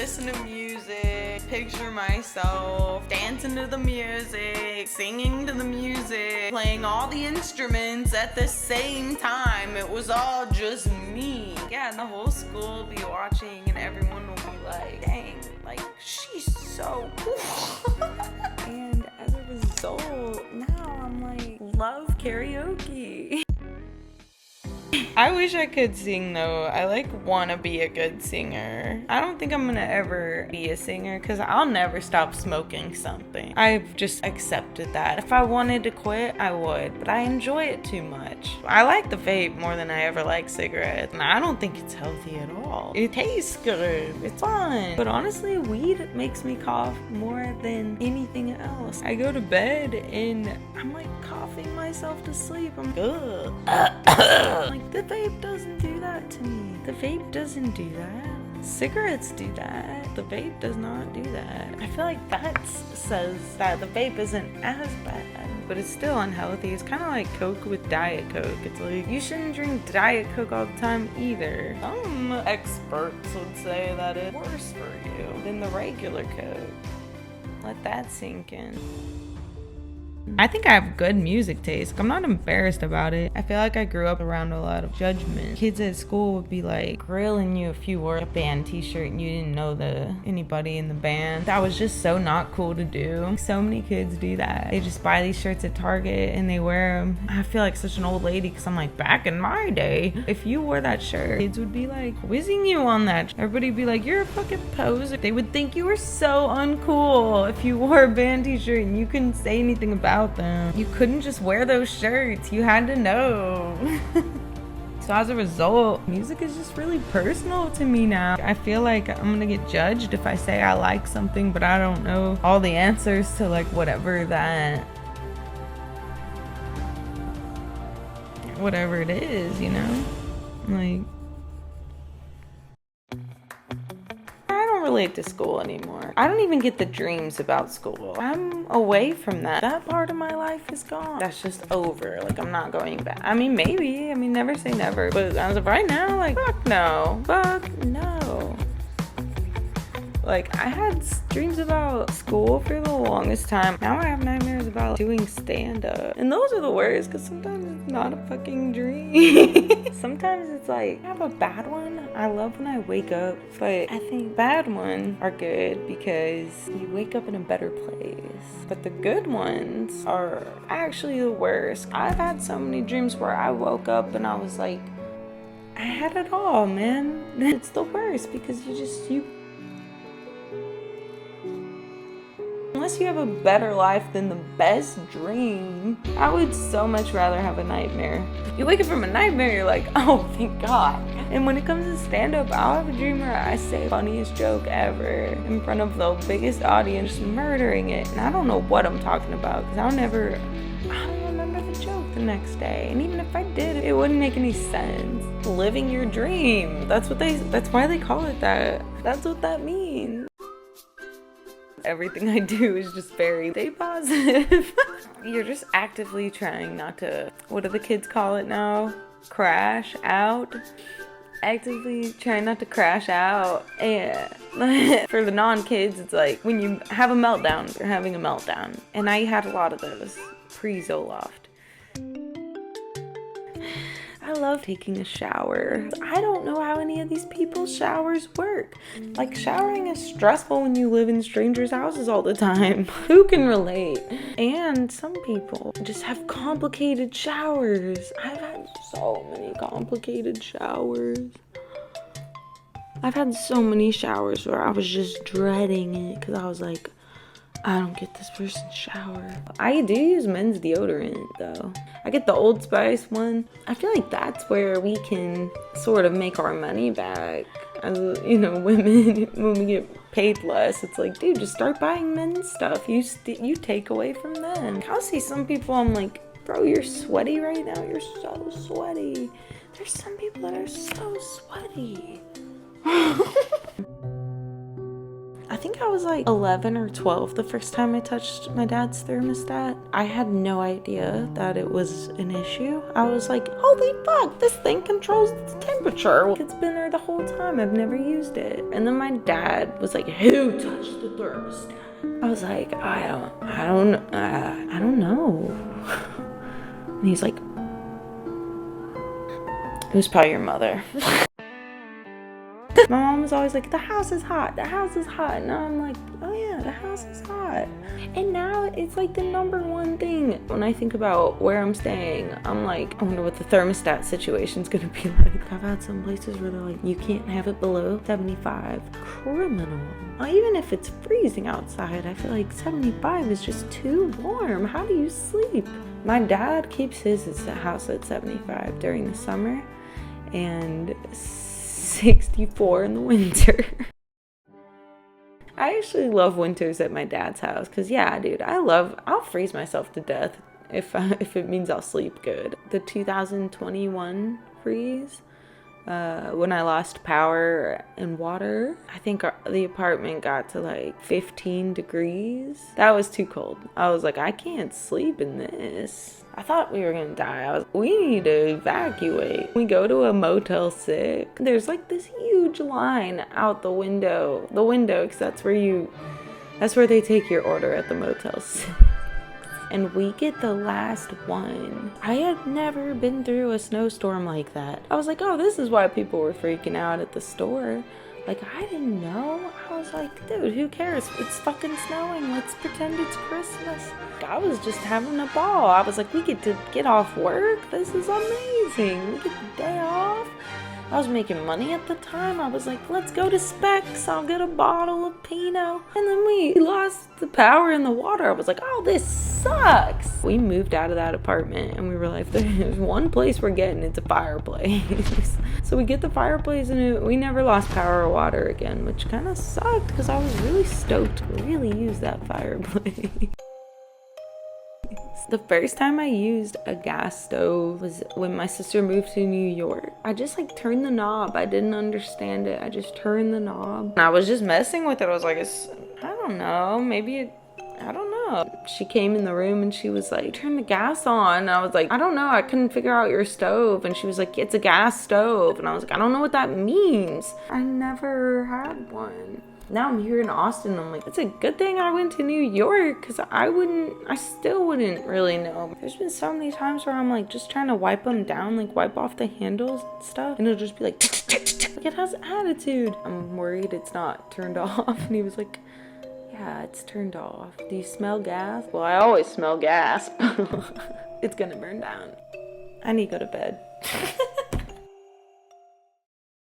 listen to music, picture myself dancing to the music, singing to the music, playing all the instruments at the same time. It was all just me. Yeah, and the whole school will be watching and everyone will be like, dang, like, she's so cool. And as a result, now I'm like, love karaoke. I wish I could sing though. I like want to be a good singer. I don't think I'm gonna ever be a singer because I'll never stop smoking something. I've just accepted that. If I wanted to quit, I would, but I enjoy it too much. I like the vape more than I ever like cigarettes, and I don't think it's healthy at all. It tastes good. It's fun. But honestly, weed makes me cough more than anything else. I go to bed and I'm like coughing myself to sleep. I'm ugh. Like, the vape doesn't do that to me. The vape doesn't do that. Cigarettes do that. The vape does not do that. I feel like that says that the vape isn't as bad, but it's still unhealthy. It's kind of like Coke with Diet Coke. It's like, you shouldn't drink Diet Coke all the time either. Some experts would say that it's worse for you than the regular Coke. Let that sink in. I think I have good music taste. I'm not embarrassed about it. I feel like I grew up around a lot of judgment. Kids at school would be like grilling you if you wore a band t-shirt and you didn't know anybody in the band. That was just so not cool to do. So many kids do that. They just buy these shirts at Target and they wear them. I feel like such an old lady because I'm like, back in my day, if you wore that shirt, kids would be like quizzing you on that. Everybody would be like, you're a fucking poser. They would think you were so uncool if you wore a band t-shirt and you couldn't say anything about them. You couldn't just wear those shirts. You had to know. So as a result, music is just really personal to me now. I feel like I'm gonna get judged if I say I like something, but I don't know all the answers to like whatever it is, you know? Like, relate to school anymore. I don't even get the dreams about school. I'm away from that. That part of my life is gone. That's just over. Like, I'm not going back. I mean, maybe. I mean, never say never. But as of right now, like, fuck no. Fuck no. Like, I had dreams about school for the longest time. Now I have nightmares about doing stand-up. And those are the worst, because sometimes it's not a fucking dream. Sometimes it's like, I have a bad one. I love when I wake up, but I think bad ones are good because you wake up in a better place. But the good ones are actually the worst. I've had so many dreams where I woke up and I was like, I had it all, man. It's the worst because you unless you have a better life than the best dream, I would so much rather have a nightmare. You wake up from a nightmare, you're like, oh, thank God. And when it comes to stand-up, I'll have a dream where I say the funniest joke ever in front of the biggest audience, murdering it. And I don't know what I'm talking about, because I don't remember the joke the next day. And even if I did, it wouldn't make any sense. Living your dream. That's why they call it that. That's what that means. Everything I do is just very stay positive. You're just actively trying not to, what do the kids call it now? Crash out. Actively trying not to crash out. Yeah. For the non-kids, it's like when you have a meltdown, you're having a meltdown. And I had a lot of those pre-Zoloft. I love taking a shower. I don't know how any of these people's showers work. Like, showering is stressful when you live in strangers' houses all the time. Who can relate? And some people just have complicated showers. I've had so many complicated showers. I've had so many showers where I was just dreading it because I was like, I don't get this person's shower. I do use men's deodorant though. I get the Old Spice one. I feel like that's where we can sort of make our money back as, you know, women when we get paid less. It's like, dude, just start buying men's stuff. You take away from them. I'll see some people, I'm like, bro, you're sweaty right now. You're so sweaty. There's some people that are so sweaty. I think I was like 11 or 12 the first time I touched my dad's thermostat. I had no idea that it was an issue. I was like, holy fuck, this thing controls the temperature. It's been there the whole time. I've never used it. And then my dad was like, who touched the thermostat? I was like, I don't know. And he's like, it was probably your mother. My mom was always like, the house is hot, the house is hot. And now I'm like, oh yeah, the house is hot. And now it's like the number one thing. When I think about where I'm staying, I'm like, I wonder what the thermostat situation's gonna be like. I've had some places where they're like, you can't have it below 75. Criminal. Even if it's freezing outside, I feel like 75 is just too warm. How do you sleep? My dad keeps his house at 75 during the summer and 64 in the winter. I actually love winters at my dad's house because, yeah, dude, I'll freeze myself to death if it means I'll sleep good. The 2021 freeze, when I lost power and water, I think the apartment got to like 15 degrees. That was too cold. I was like, I can't sleep in this. I thought we were gonna die. We need to evacuate. We go to a Motel 6. There's like this huge line out the window, because that's where they take your order at the Motel 6. And we get the last one. I had never been through a snowstorm like that. I was like, oh, this is why people were freaking out at the store. Like, I didn't know. I was like, dude, who cares? It's fucking snowing. Let's pretend it's Christmas. I was just having a ball. I was like, we get to get off work. This is amazing. We get the day off. I was making money at the time. I was like, let's go to Specs. I'll get a bottle of Pinot. And then we lost the power and the water. I was like, oh, this sucks. We moved out of that apartment and we were like, there's one place we're getting. It's a fireplace. So we get the fireplace and we never lost power or water again, which kind of sucked because I was really stoked to really use that fireplace. The first time I used a gas stove was when my sister moved to New York. I just like turned the knob. I didn't understand it. I just turned the knob. And I was just messing with it. I was like, I don't know, I don't know. She came in the room and she was like, turn the gas on. And I was like, I don't know. I couldn't figure out your stove. And she was like, it's a gas stove. And I was like, I don't know what that means. I never had one. Now I'm here in Austin. I'm like, it's a good thing I went to New York because I still wouldn't really know. There's been so many times where I'm like just trying to wipe them down, like wipe off the handles and stuff. And it'll just be like, it has attitude. I'm worried it's not turned off. And he was like, yeah, it's turned off. Do you smell gas? Well, I always smell gas. It's gonna burn down. I need to go to bed.